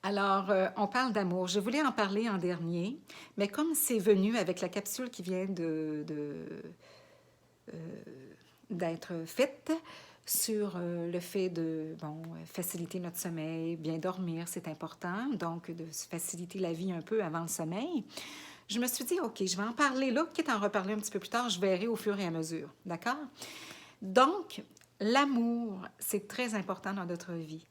Alors, on parle d'amour. Je voulais en parler en dernier, mais comme c'est venu avec la capsule qui vient d'être faite sur le fait de, bon, faciliter notre sommeil, bien dormir, c'est important, donc de se faciliter la vie un peu avant le sommeil, je me suis dit, OK, je vais en parler là, quitte à en reparler un petit peu plus tard, je verrai au fur et à mesure, d'accord? Donc, l'amour, c'est très important dans notre vie.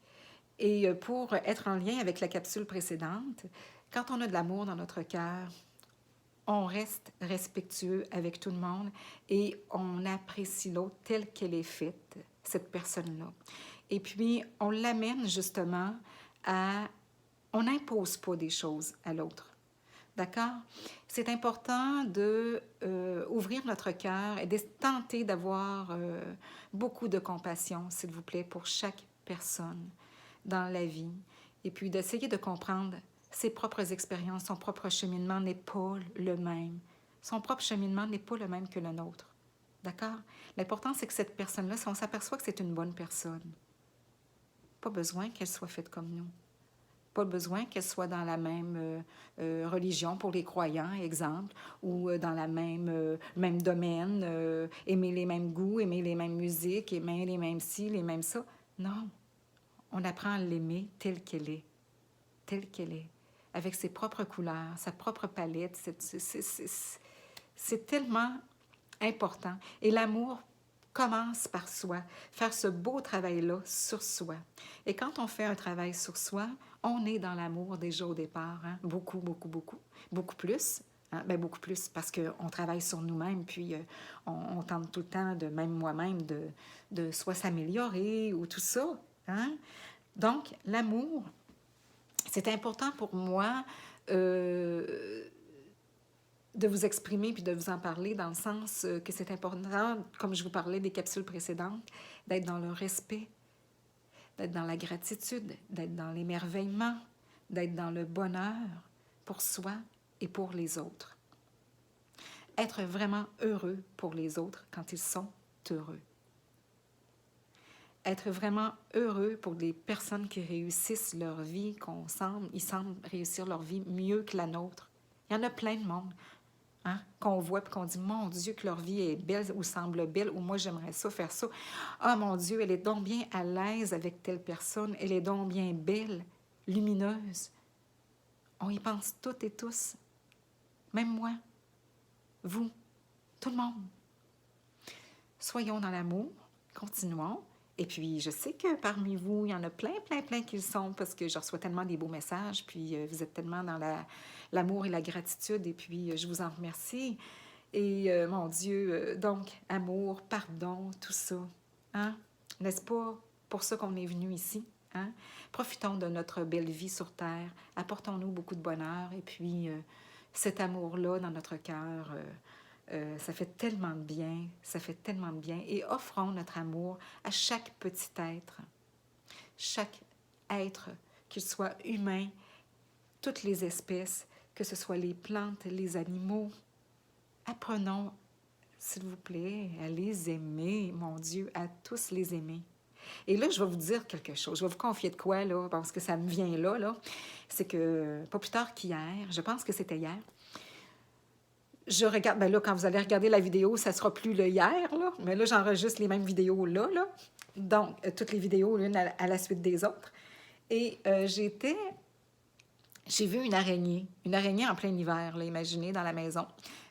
Et pour être en lien avec la capsule précédente, quand on a de l'amour dans notre cœur, on reste respectueux avec tout le monde et on apprécie l'autre telle qu'elle est faite, cette personne-là. Et puis, on l'amène justement à... On n'impose pas des choses à l'autre. D'accord? C'est important de ouvrir notre cœur et de tenter d'avoir beaucoup de compassion, s'il vous plaît, pour chaque personne dans la vie. Et puis d'essayer de comprendre ses propres expériences, son propre cheminement n'est pas le même. Son propre cheminement n'est pas le même que le nôtre. D'accord? L'important, c'est que cette personne-là, si on s'aperçoit que c'est une bonne personne, pas besoin qu'elle soit faite comme nous. Pas besoin qu'elle soit dans la même religion pour les croyants, exemple, ou dans la même domaine, aimer les mêmes goûts, aimer les mêmes musiques, aimer les mêmes ci, les mêmes ça. Non, on apprend à l'aimer telle qu'elle est, avec ses propres couleurs, sa propre palette. C'est tellement important. Et l'amour commence par soi, faire ce beau travail-là sur soi. Et quand on fait un travail sur soi, on est dans l'amour déjà au départ, hein? Beaucoup, beaucoup, beaucoup, beaucoup plus. Hein? Bien, beaucoup plus parce qu'on travaille sur nous-mêmes, puis on tente tout le temps, de même moi-même, de soit s'améliorer ou tout ça. Hein? Donc, l'amour, c'est important pour moi de vous exprimer puis de vous en parler dans le sens que c'est important, comme je vous parlais des capsules précédentes, d'être dans le respect, d'être dans la gratitude, d'être dans l'émerveillement, d'être dans le bonheur pour soi et pour les autres. Être vraiment heureux pour les autres quand ils sont heureux. Être vraiment heureux pour des personnes qui réussissent leur vie, ils semblent réussir leur vie mieux que la nôtre. Il y en a plein de monde. Hein, qu'on voit et qu'on dit, mon Dieu, que leur vie est belle ou semble belle, ou moi, j'aimerais ça, faire ça. Ah, mon Dieu, elle est donc bien à l'aise avec telle personne, elle est donc bien belle, lumineuse. On y pense toutes et tous, même moi, vous, tout le monde. Soyons dans l'amour, continuons. Et puis, je sais que parmi vous, il y en a plein, plein, plein qui le sont parce que je reçois tellement des beaux messages, puis vous êtes tellement dans l'amour et la gratitude, et puis je vous en remercie. Et mon Dieu, donc, amour, pardon, tout ça. Hein? N'est-ce pas pour ça qu'on est venu ici? Hein? Profitons de notre belle vie sur Terre, apportons-nous beaucoup de bonheur, et puis cet amour-là dans notre cœur, ça fait tellement de bien, ça fait tellement de bien. Et offrons notre amour à chaque être, qu'il soit humain, toutes les espèces, que ce soit les plantes, les animaux. Apprenons, s'il vous plaît, à les aimer, mon Dieu, à tous les aimer. Et là, je vais vous dire quelque chose. Je vais vous confier de quoi, là, parce que ça me vient là. C'est que, pas plus tard qu'hier, je pense que c'était hier, je regarde, ben là, quand vous allez regarder la vidéo, ça sera plus le hier, là, mais là, j'enregistre les mêmes vidéos là. Donc, toutes les vidéos l'une à la suite des autres. Et j'ai vu une araignée en plein hiver, là, imaginez, dans la maison.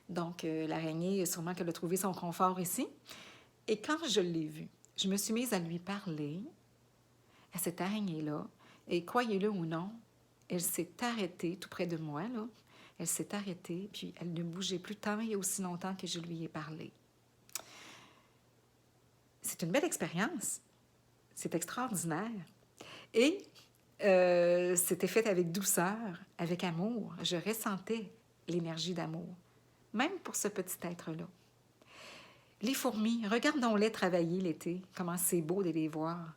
Donc, l'araignée, sûrement qu'elle a trouvé son confort ici. Et quand je l'ai vue, je me suis mise à lui parler, à cette araignée-là, et croyez-le ou non, elle s'est arrêtée tout près de moi, là. Elle s'est arrêtée, puis elle ne bougeait plus tant et aussi longtemps que je lui ai parlé. C'est une belle expérience. C'est extraordinaire. Et c'était fait avec douceur, avec amour. Je ressentais l'énergie d'amour, même pour ce petit être-là. Les fourmis, regardons-les travailler l'été, comment c'est beau de les voir.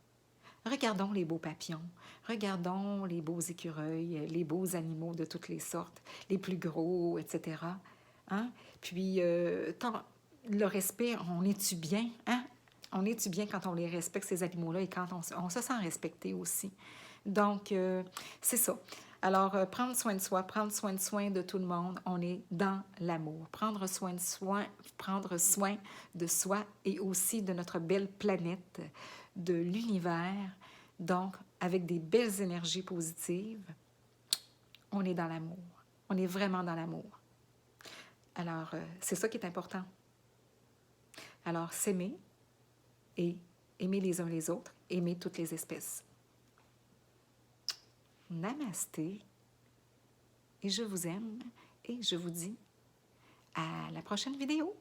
Regardons les beaux papillons, regardons les beaux écureuils, les beaux animaux de toutes les sortes, les plus gros, etc. Hein? Puis, le respect, on est-tu bien? Hein? On est-tu bien quand on les respecte, ces animaux-là, et quand on se sent respecté aussi? Donc, c'est ça. Alors, prendre soin de soi, prendre soin de tout le monde, on est dans l'amour. Prendre soin de soi et aussi de notre belle planète, de l'univers. Donc, avec des belles énergies positives, on est dans l'amour. On est vraiment dans l'amour. Alors, c'est ça qui est important. Alors, s'aimer et aimer les uns les autres, aimer toutes les espèces. Namasté, et je vous aime, et je vous dis à la prochaine vidéo.